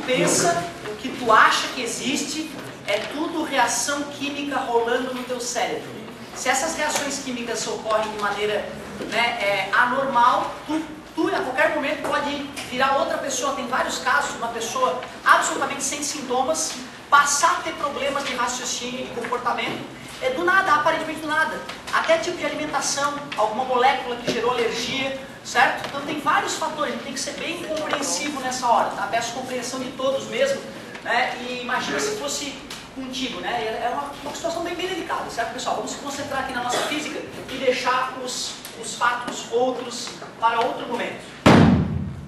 pensa, o que tu acha que existe, é tudo reação química rolando no teu cérebro. Se essas reações químicas ocorrem de maneira, né, anormal, tu a qualquer momento pode virar outra pessoa. Tem vários casos, uma pessoa absolutamente sem sintomas, passar a ter problemas de raciocínio e de comportamento, do nada, aparentemente do nada. Até tipo de alimentação, alguma molécula que gerou alergia, certo? Então tem vários fatores, a gente tem que ser bem compreensivo nessa hora, tá? Peço compreensão de todos mesmo, né? E imagina se fosse contigo, né? É uma situação bem delicada, certo, pessoal? Vamos se concentrar aqui na nossa física e deixar os fatos outros para outro momento.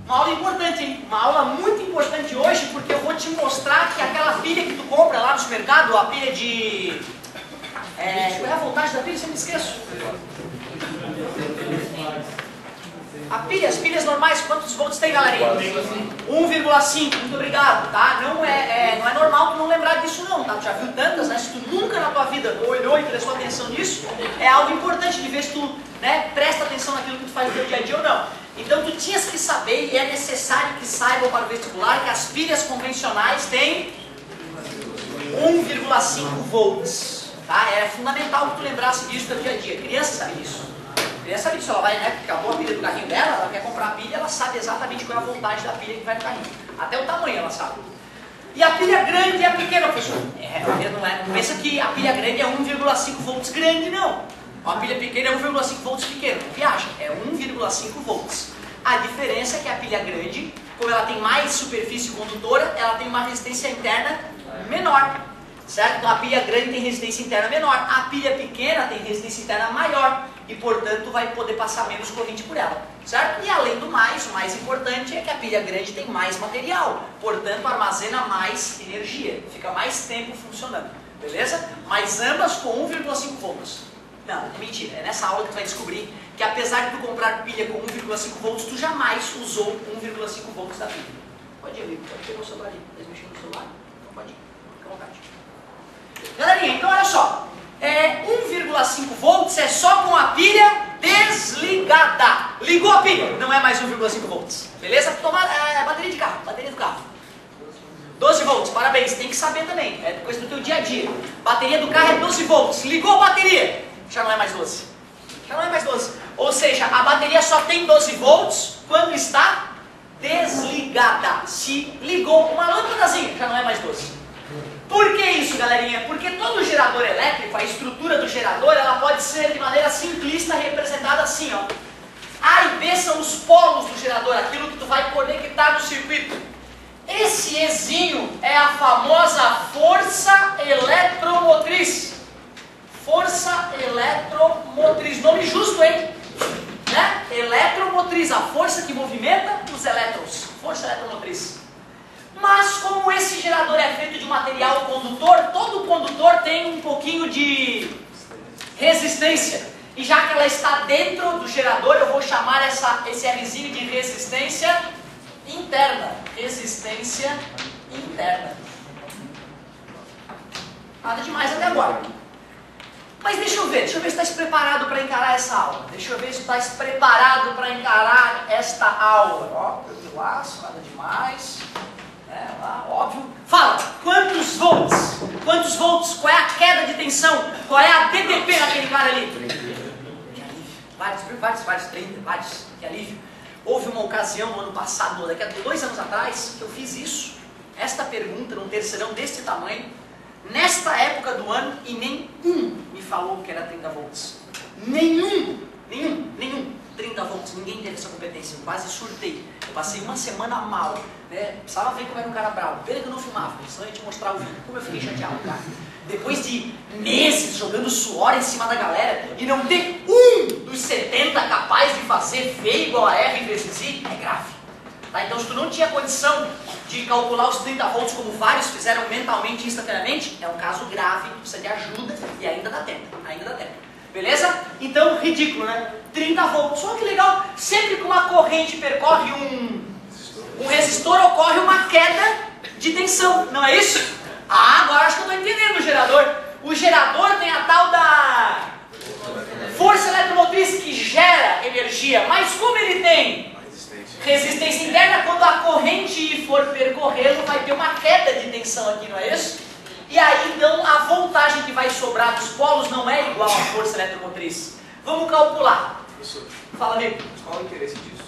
Uma aula importante, hein? Uma aula muito importante hoje, porque eu vou te mostrar que aquela pilha que tu compra lá no supermercado, a pilha de... qual é a voltagem da pilha? Eu sempre esqueço. As pilhas normais, quantos volts tem, galerinha? 1,5, muito obrigado, tá? Não é normal tu não lembrar disso não, tá? Tu já viu tantas, né? Se tu nunca na tua vida olhou e prestou atenção nisso, é algo importante de ver se tu, né, presta atenção naquilo que tu faz no teu dia a dia ou não. Então tu tinhas que saber, e é necessário que saibam para o vestibular, que as pilhas convencionais têm 1,5 volts, tá? É fundamental que tu lembrasse disso no teu dia a dia. Criança sabe isso. Criança sabe disso, ela vai, né, acabou a pilha do carrinho dela, ela quer comprar a pilha, ela sabe exatamente qual é a voltagem da pilha que vai no carrinho. Até o tamanho ela sabe. E a pilha grande e a pequena, professor? Não pensa que a pilha grande é 1,5 volts grande, não. A pilha pequena é 1,5 volts pequeno. Não viaja, é 1,5 volts. A diferença é que a pilha grande, como ela tem mais superfície condutora, ela tem uma resistência interna menor. Certo? Então a pilha grande tem resistência interna menor, a pilha pequena tem resistência interna maior e, portanto, vai poder passar menos corrente por ela. Certo? E além do mais, o mais importante é que a pilha grande tem mais material, portanto armazena mais energia, fica mais tempo funcionando. Beleza? Mas ambas com 1,5 volts. Não, é mentira. É nessa aula que tu vai descobrir que apesar de tu comprar pilha com 1,5 volts, tu jamais usou 1,5 volts da pilha. Pode ir, amigo. Pode pegar o celular ali. Tá mexendo no celular? Então pode ir. Fica à vontade. Galerinha, então olha só. 1,5 volts é só com a pilha desligada. Ligou a pilha, não é mais 1,5 volts. Beleza? Tomar bateria de carro, bateria do carro. 12 volts, parabéns, tem que saber também. É coisa do teu dia a dia. Bateria do carro é 12 volts. Ligou a bateria, já não é mais 12. Já não é mais 12. Ou seja, a bateria só tem 12 volts quando está desligada. Se ligou uma lâmpadazinha, já não é mais 12. Por que isso, galerinha? Porque todo gerador elétrico, a estrutura do gerador, ela pode ser de maneira simplista representada assim, ó. A e B são os polos do gerador, aquilo que tu vai conectar no circuito. Esse Ezinho é a famosa força eletromotriz. Força eletromotriz. Nome justo, hein? Né? Eletromotriz, a força que movimenta os elétrons. Força eletromotriz. Mas como esse gerador é feito de material condutor, todo condutor tem um pouquinho de resistência. E já que ela está dentro do gerador, eu vou chamar esse Rzinho de resistência interna. Resistência interna. Nada demais até agora. Mas deixa eu ver se está preparado para encarar essa aula. Deixa eu ver se está preparado para encarar esta aula. Ó, tranquilaço, nada demais. Lá, óbvio. Fala, quantos volts? Quantos volts? Qual é a queda de tensão? Qual é a DTP naquele cara ali? Que alívio. Vários, 30, vários. Que alívio. Houve uma ocasião no ano passado, daqui a 2 anos atrás, que eu fiz isso. Esta pergunta num terceirão desse tamanho, nesta época do ano, e nenhum me falou que era 30 volts. Nenhum. 30 volts, ninguém teve essa competência, eu quase surtei. Eu passei uma semana mal, né? Precisava ver como era um cara bravo. Pena que eu não filmava, senão eu ia te mostrar o vídeo. Como eu fiquei chateado, cara. Depois de meses jogando suor em cima da galera e não ter um dos 70 capaz de fazer V igual a R vezes I, é grave. Tá? Então se tu não tinha condição de calcular os 30 volts como vários fizeram mentalmente, instantaneamente, é um caso grave, precisa de ajuda e ainda dá tempo. Beleza? Então, ridículo, né? 30 volts. Olha que legal. Sempre que uma corrente percorre um resistor, ocorre uma queda de tensão. Não é isso? Ah, agora acho que eu estou entendendo o gerador. O gerador tem a tal da força eletromotriz que gera energia. Mas como ele tem Resistência interna, quando a corrente for percorrê-lo, vai ter uma queda de tensão aqui, não é isso? E aí, então, a voltagem que vai sobrar dos polos não é igual à força eletromotriz. Vamos calcular. Professor, Fala, amigo. qual é o interesse disso?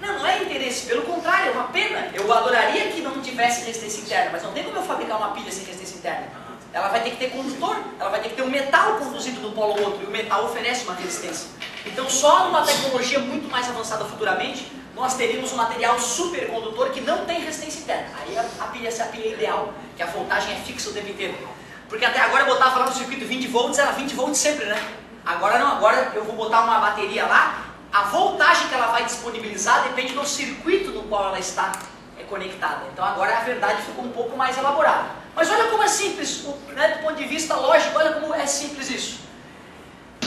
Não, não é interesse, pelo contrário, é uma pena. Eu adoraria que não tivesse resistência interna, mas não tem como eu fabricar uma pilha sem resistência interna. Ela vai ter que ter condutor, ela vai ter que ter um metal conduzido de um polo ao outro, e o metal oferece uma resistência. Então, só numa tecnologia muito mais avançada futuramente, nós teríamos um material supercondutor que não tem resistência interna. Aí a pilha é a pilha ideal, que a voltagem é fixa o tempo inteiro. Porque até agora eu botava lá no circuito 20 volts, era 20 volts sempre, né? Agora não, agora eu vou botar uma bateria lá, a voltagem que ela vai disponibilizar depende do circuito no qual ela está conectada. Então agora a verdade ficou um pouco mais elaborada. Mas olha como é simples, né, do ponto de vista lógico, olha como é simples isso.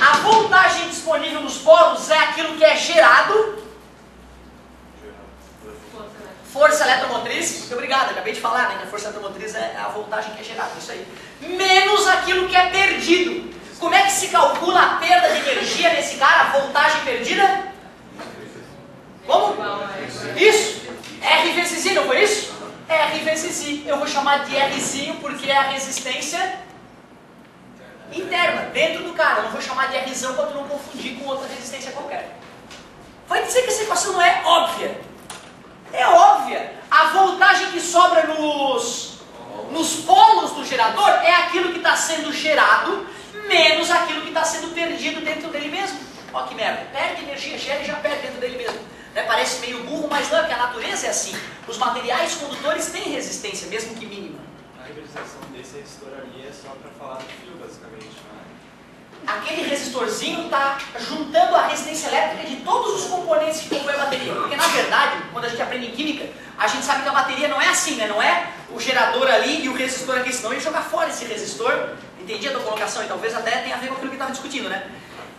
A voltagem disponível nos polos é aquilo que é gerado. Força eletromotriz, muito obrigado, acabei de falar, né, que a força eletromotriz é a voltagem que é gerada, isso aí. Menos aquilo que é perdido. Como é que se calcula a perda de energia nesse cara, a voltagem perdida? Como? Isso. R vezes I, não foi isso? R vezes I. Eu vou chamar de Rzinho porque é a resistência interna, dentro do cara. Eu não vou chamar de Rzão para tu não confundir com outra resistência qualquer. Vai dizer que essa equação não é óbvia? É óbvia. A voltagem que sobra nos polos do gerador é aquilo que está sendo gerado menos aquilo que está sendo perdido dentro dele mesmo. Olha que merda. Perde energia, gera e já perde dentro dele mesmo. Né? Parece meio burro, mas não, porque a natureza é assim. Os materiais condutores têm resistência, mesmo que mínima. A representação desse resistor ali é só para falar do fio, basicamente, não é? Aquele resistorzinho está juntando a resistência elétrica de todos os componentes que compõem a bateria. Porque, na verdade, quando a gente aprende em química, a gente sabe que a bateria não é assim, né? Não é o gerador ali e o resistor aqui, senão a gente joga fora esse resistor. Entendi a tua colocação e talvez até tenha a ver com aquilo que estava discutindo, né?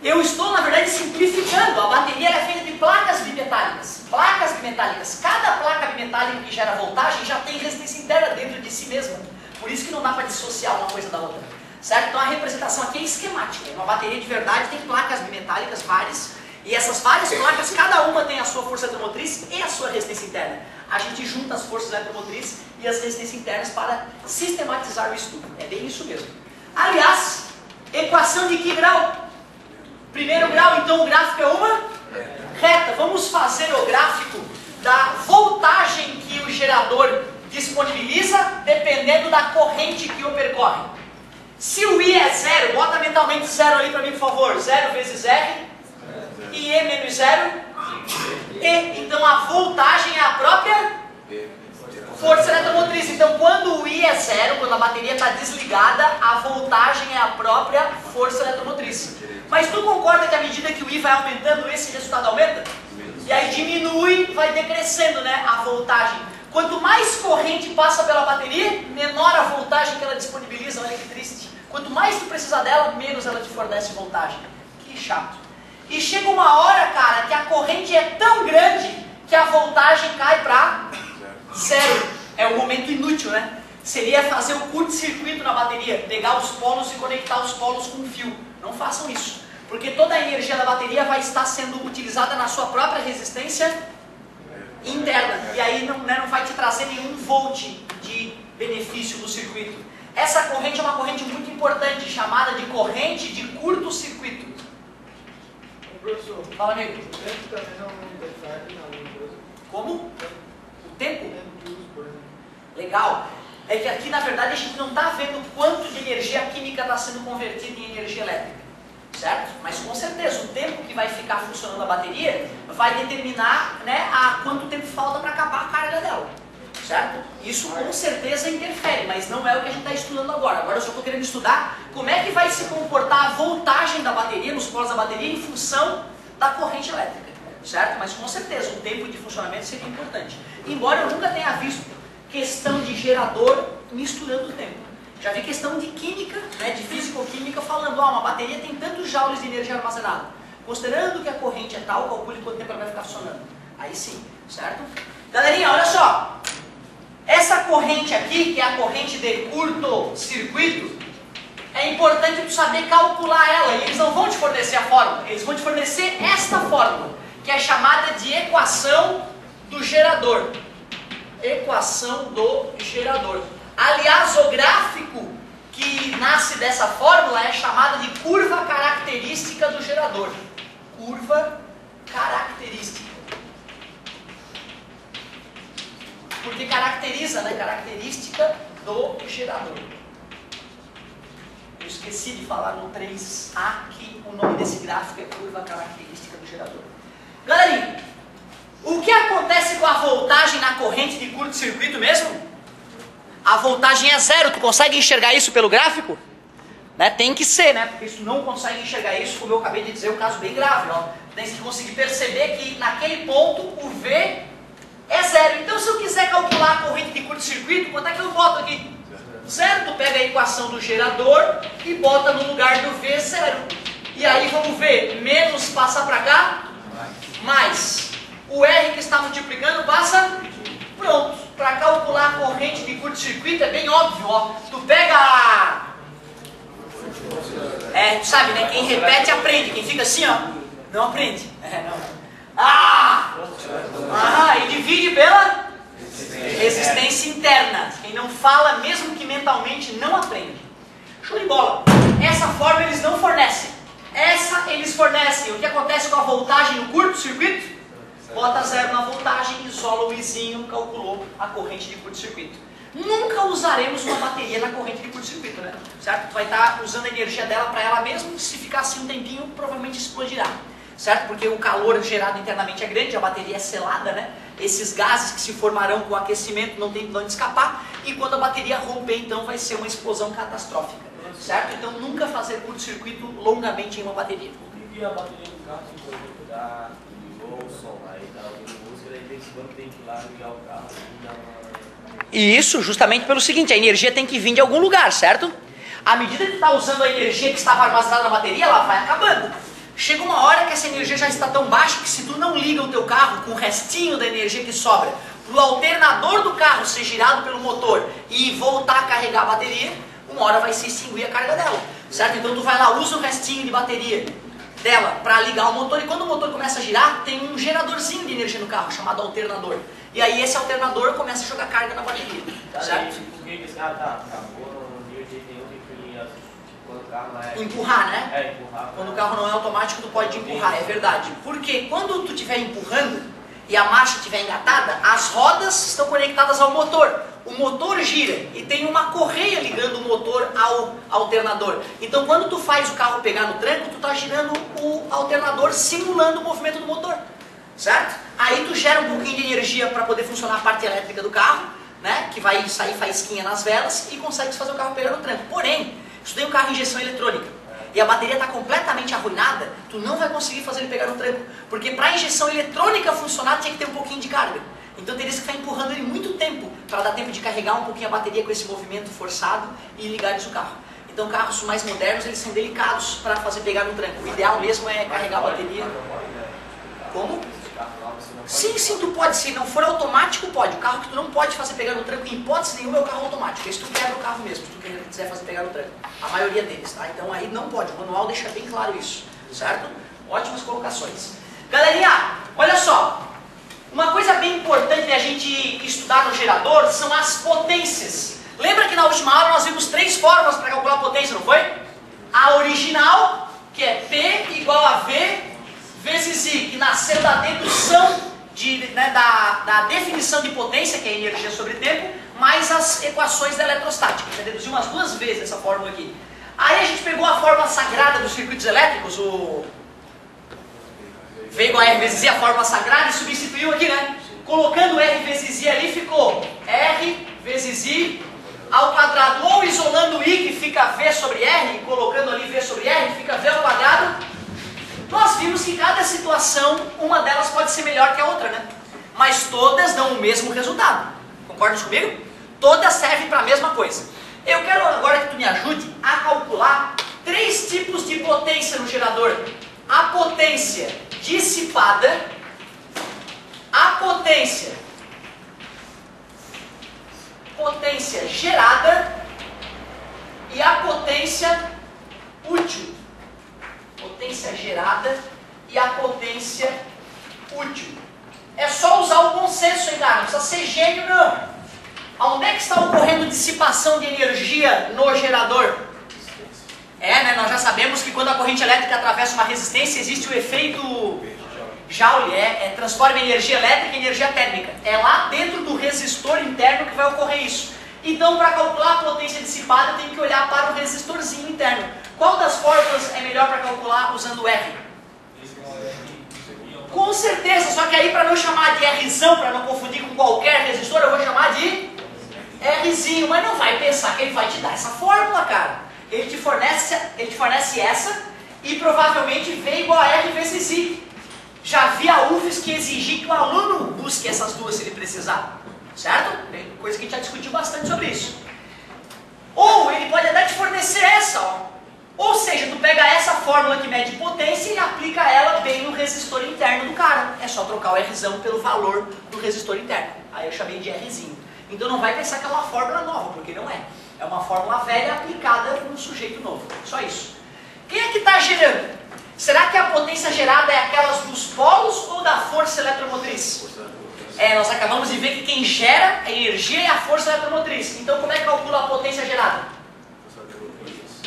Eu estou, na verdade, simplificando. A bateria é feita de placas bimetálicas. Placas bimetálicas. Cada placa bimetálica que gera voltagem já tem resistência interna dentro de si mesma. Por isso que não dá para dissociar uma coisa da outra. Certo? Então a representação aqui é esquemática. Uma bateria de verdade tem placas bimetálicas, várias. E essas várias placas, cada uma tem a sua força eletromotriz e a sua resistência interna. A gente junta as forças eletromotrizes e as resistências internas para sistematizar o estudo. É bem isso mesmo. Aliás, equação de que grau? Primeiro grau, então o gráfico é uma reta. Vamos fazer o gráfico da voltagem que o gerador disponibiliza dependendo da corrente que o percorre. Se o I é zero, bota mentalmente zero ali para mim, por favor. 0 vezes R. E E menos zero. E, então a voltagem é a própria força eletromotriz. Então quando o I é zero, quando a bateria está desligada, a voltagem é a própria força eletromotriz. Mas tu concorda que à medida que o I vai aumentando, esse resultado aumenta? E aí diminui, vai decrescendo, né, a voltagem. Quanto mais corrente passa pela bateria, menor a voltagem que ela disponibiliza. Olha que triste. Quanto mais tu precisa dela, menos ela te fornece voltagem. Que chato. E chega uma hora, cara, que a corrente é tão grande que a voltagem cai para zero. É um momento inútil, né? Seria fazer o curto-circuito na bateria, pegar os polos e conectar os polos com um fio. Não façam isso, porque toda a energia da bateria vai estar sendo utilizada na sua própria resistência interna. E aí não vai te trazer nenhum volt de benefício no circuito. Essa corrente é uma corrente muito importante, chamada de corrente de curto-circuito. Professor, Fala, amigo. o tempo também não interfere na luz. Como? O tempo? O tempo de uso, por exemplo. Legal. É que aqui, na verdade, a gente não está vendo quanto de energia química está sendo convertida em energia elétrica. Certo? Mas com certeza, o tempo que vai ficar funcionando a bateria vai determinar, né, a quanto tempo falta para acabar a carga dela. Certo? Isso com certeza interfere, mas não é o que a gente está estudando agora. Agora eu só estou querendo estudar como é que vai se comportar a voltagem da bateria, nos polos da bateria, em função da corrente elétrica. Certo? Mas com certeza, o tempo de funcionamento seria importante. Embora eu nunca tenha visto questão de gerador misturando o tempo. Já vi questão de química, né, de físico-química, falando, uma bateria tem tantos joules de energia armazenada. Considerando que a corrente é tal, calcule quanto tempo ela vai ficar funcionando. Aí sim, certo? Galerinha, olha só. Essa corrente aqui, que é a corrente de curto-circuito, é importante tu saber calcular ela. E eles não vão te fornecer a fórmula, eles vão te fornecer esta fórmula, que é chamada de equação do gerador. Equação do gerador. Aliás, o gráfico que nasce dessa fórmula é chamada de curva característica do gerador. Curva característica. Porque caracteriza, né? Característica do gerador. Eu esqueci de falar no 3A que o nome desse gráfico é curva característica do gerador. Galerinha, o que acontece com a voltagem na corrente de curto-circuito mesmo? A voltagem é zero. Tu consegue enxergar isso pelo gráfico? Né? Tem que ser, né? Porque se tu não consegue enxergar isso, como eu acabei de dizer, é um caso bem grave. Ó. Tem que conseguir perceber que naquele ponto o V é zero. Então se eu quiser calcular a corrente de curto-circuito, quanto é que eu boto aqui? Zero. Tu pega a equação do gerador e bota no lugar do V zero. E aí vamos ver, menos passa para cá, mais. O R que está multiplicando passa, pronto. Para calcular a corrente de curto-circuito é bem óbvio, ó. Tu pega tu sabe, né? Quem repete aprende. Quem fica assim, ó, não aprende. E divide pela resistência interna. Quem não fala, mesmo que mentalmente, não aprende. Show de bola. Essa forma eles não fornecem. Essa eles fornecem. O que acontece com a voltagem no curto-circuito? Bota zero na voltagem, isola o izinho, calculou a corrente de curto-circuito. Nunca usaremos uma bateria na corrente de curto-circuito, né? Certo? Tu vai estar usando a energia dela para ela mesma, se ficar assim um tempinho, provavelmente explodirá. Certo? Porque o calor gerado internamente é grande, a bateria é selada, né? Esses gases que se formarão com o aquecimento não tem de onde escapar, e quando a bateria romper, então vai ser uma explosão catastrófica. Certo? Então nunca fazer curto-circuito longamente em uma bateria. E a bateria do carro, por exemplo, dá o som, aí tá ouvindo música, daí tem que ir lá ligar o carro e dar uma... E isso justamente pelo seguinte, a energia tem que vir de algum lugar, certo? À medida que tu está usando a energia que estava armazenada na bateria, ela vai acabando. Chega uma hora que essa energia já está tão baixa que se tu não liga o teu carro com o restinho da energia que sobra para o alternador do carro ser girado pelo motor e voltar a carregar a bateria, uma hora vai se extinguir a carga dela, certo? Então tu vai lá, usa o restinho de bateria dela para ligar o motor, e quando o motor começa a girar, tem um geradorzinho de energia no carro, chamado alternador. E aí esse alternador começa a jogar carga na bateria, certo? Por que esse cara acabou no dia de nenhum que quando o carro é... Empurrar, né? Empurrar. Quando o carro não é automático, tu pode empurrar, é verdade. Porque quando tu estiver empurrando e a marcha estiver engatada, as rodas estão conectadas ao motor. O motor gira e tem uma correia ligando o motor ao alternador. Então quando tu faz o carro pegar no tranco, tu está girando o alternador simulando o movimento do motor. Certo? Aí tu gera um pouquinho de energia para poder funcionar a parte elétrica do carro, né? Que vai sair faísquinha nas velas e consegue fazer o carro pegar no tranco. Porém, se tu tem um carro em injeção eletrônica e a bateria está completamente arruinada, tu não vai conseguir fazer ele pegar no tranco. Porque para a injeção eletrônica funcionar, tinha que ter um pouquinho de carga. Então teria que ficar empurrando ele muito tempo para dar tempo de carregar um pouquinho a bateria com esse movimento forçado e ligar isso o carro. Então carros mais modernos, eles são delicados para fazer pegar no tranco. O ideal mesmo é carregar a bateria. Como? Sim, tu pode. Se não for automático, pode. O carro que tu não pode fazer pegar no tranco, em hipótese nenhuma, é o carro automático. Esse tu quebra o carro mesmo, se tu quiser fazer pegar no tranco. A maioria deles, tá? Então aí não pode. O manual deixa bem claro isso, certo? Ótimas colocações. Galerinha, olha só. Uma coisa bem importante de a gente estudar no gerador são as potências. Lembra que na última aula nós vimos 3 fórmulas para calcular a potência, não foi? A original, que é P igual a V vezes I, que nasceu da dedução, da definição de potência, que é energia sobre tempo, mais as equações da eletrostática. Já deduziu umas 2 vezes essa fórmula aqui. Aí a gente pegou a fórmula sagrada dos circuitos elétricos, o V igual a R vezes I, a fórmula sagrada, e substituiu aqui, né? Colocando R vezes I ali, ficou R vezes I ao quadrado. Ou isolando I, que fica V sobre R, e colocando ali V sobre R, fica V ao quadrado. Nós vimos que cada situação, uma delas pode ser melhor que a outra, né? Mas todas dão o mesmo resultado. Concordas comigo? Todas servem para a mesma coisa. Eu quero agora que tu me ajude a calcular 3 tipos de potência no gerador. A potência dissipada, a potência gerada e a potência útil. Potência gerada e a potência útil. É só usar o bom senso, hein, cara? Não precisa ser gênio, não. Onde é que está ocorrendo dissipação de energia no gerador? Né? Nós já sabemos que quando a corrente elétrica atravessa uma resistência, existe o efeito Joule, transforma energia elétrica em energia térmica. É lá dentro do resistor interno que vai ocorrer isso. Então, para calcular a potência dissipada, eu tenho que olhar para o resistorzinho interno. Qual das fórmulas é melhor para calcular usando R? Com certeza, só que aí para não chamar de Rzão, para não confundir com qualquer resistor, eu vou chamar de Rzinho, mas não vai pensar que ele vai te dar essa fórmula, cara. Ele te fornece essa e provavelmente V igual a R vezes I. Já vi a UFES que exigir que o aluno busque essas duas se ele precisar, certo? Coisa que a gente já discutiu bastante sobre isso. Ou ele pode até te fornecer essa, ó. Ou seja, tu pega essa fórmula que mede potência e aplica ela bem no resistor interno do cara. É só trocar o Rzão pelo valor do resistor interno. Aí eu chamei de Rzinho. Então não vai pensar que é uma fórmula nova, porque não é. É uma fórmula velha aplicada no sujeito novo. Só isso. Quem é que está gerando? Será que a potência gerada é aquelas dos polos ou da força eletromotriz? Nós acabamos de ver que quem gera a energia é a força eletromotriz. Então como é que calcula a potência gerada?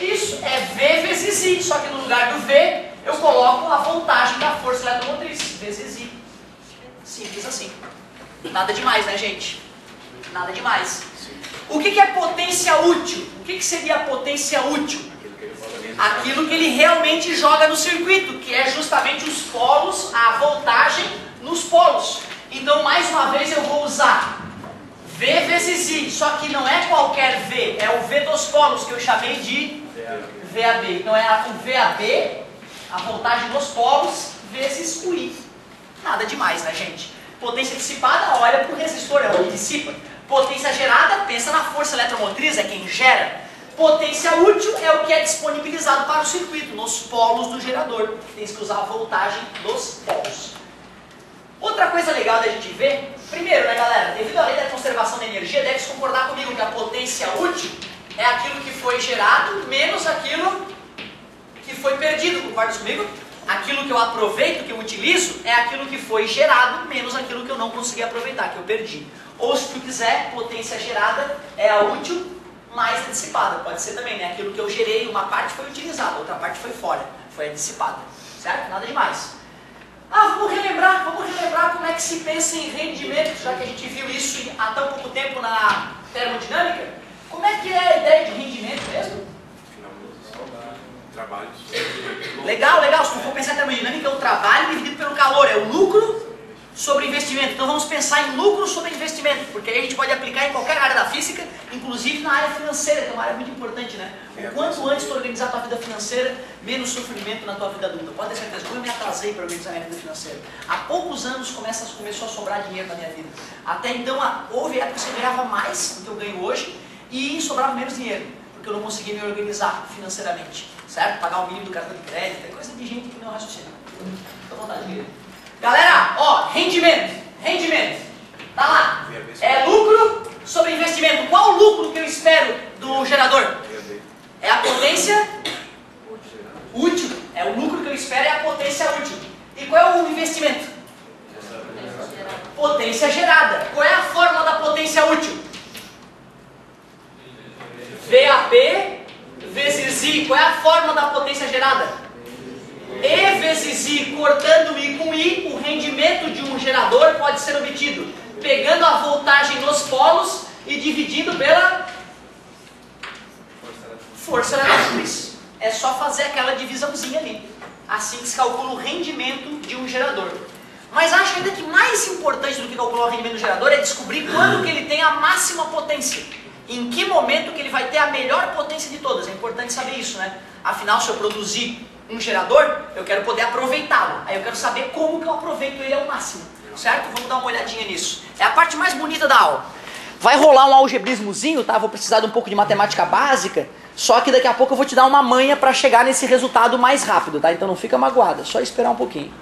Isso, é V vezes I, só que no lugar do V, eu coloco a voltagem da força eletromotriz, vezes I. Simples assim. Nada demais, né, gente? Nada demais. O que é potência útil? O que seria a potência útil? Aquilo que ele realmente joga no circuito, que é justamente os polos, a voltagem nos polos. Então, mais uma vez, eu vou usar V vezes I, só que não é qualquer V, é o V dos polos, que eu chamei de VAB. Então é o VAB, a voltagem dos polos, vezes o I. Nada demais, né, gente? Potência dissipada, olha para o resistor, é o que dissipa. Potência gerada, pensa na força eletromotriz, é quem gera. Potência útil é o que é disponibilizado para o circuito, nos polos do gerador. Tem que usar a voltagem dos polos. Outra coisa legal da gente ver, primeiro, né, galera, devido à lei da conservação da energia, deve-se concordar comigo que a potência útil é aquilo que foi gerado menos aquilo que foi perdido. Concorda comigo? Aquilo que eu aproveito, que eu utilizo, é aquilo que foi gerado menos aquilo que eu não consegui aproveitar, que eu perdi. Ou se tu quiser, potência gerada é a útil mais a dissipada. Pode ser também, né? Aquilo que eu gerei, uma parte foi utilizada, outra parte foi fora, foi a dissipada. Certo? Nada demais. Vamos relembrar como é que se pensa em rendimento, já que a gente viu isso há tão pouco tempo na termodinâmica. Como é que é a ideia de rendimento mesmo? Trabalho. Legal. Se tu for pensar em termodinâmica, é o trabalho dividido pelo calor, é o lucro sobre investimento. Então vamos pensar em lucro sobre investimento, porque aí a gente pode aplicar em qualquer área da física, inclusive na área financeira, que é uma área muito importante, né? O quanto antes tu organizar a tua vida financeira, menos sofrimento na tua vida adulta. Pode ter certeza, como eu me atrasei para organizar a minha vida financeira. Há poucos anos começou a sobrar dinheiro na minha vida. Até então, houve épocas que eu ganhava mais do que eu ganho hoje e sobrava menos dinheiro, porque eu não conseguia me organizar financeiramente, certo? Pagar o mínimo do cartão de crédito, é coisa de gente que não raciocina. Fica à vontade, querido. Galera, ó, rendimento. Tá lá. É lucro sobre investimento. Qual o lucro que eu espero do gerador? É a potência útil. É o lucro que eu espero, é a potência útil. E qual é o investimento? Potência gerada. Qual é a fórmula da potência útil? VAB vezes I. Qual é a fórmula da potência gerada? E vezes I, cortando I com I, o rendimento de um gerador pode ser obtido pegando a voltagem nos polos e dividindo pela força eletromotriz. É só fazer aquela divisãozinha ali. Assim que se calcula o rendimento de um gerador. Mas acho ainda que mais importante do que calcular o rendimento do gerador é descobrir quando que ele tem a máxima potência. Em que momento que ele vai ter a melhor potência de todas. É importante saber isso, né? Afinal, se eu produzir um gerador, eu quero poder aproveitá-lo. Aí eu quero saber como que eu aproveito ele ao máximo. Certo? Vamos dar uma olhadinha nisso. É a parte mais bonita da aula. Vai rolar um algebrismozinho, tá? Vou precisar de um pouco de matemática básica. Só que daqui a pouco eu vou te dar uma manha para chegar nesse resultado mais rápido, tá? Então não fica magoada, só esperar um pouquinho.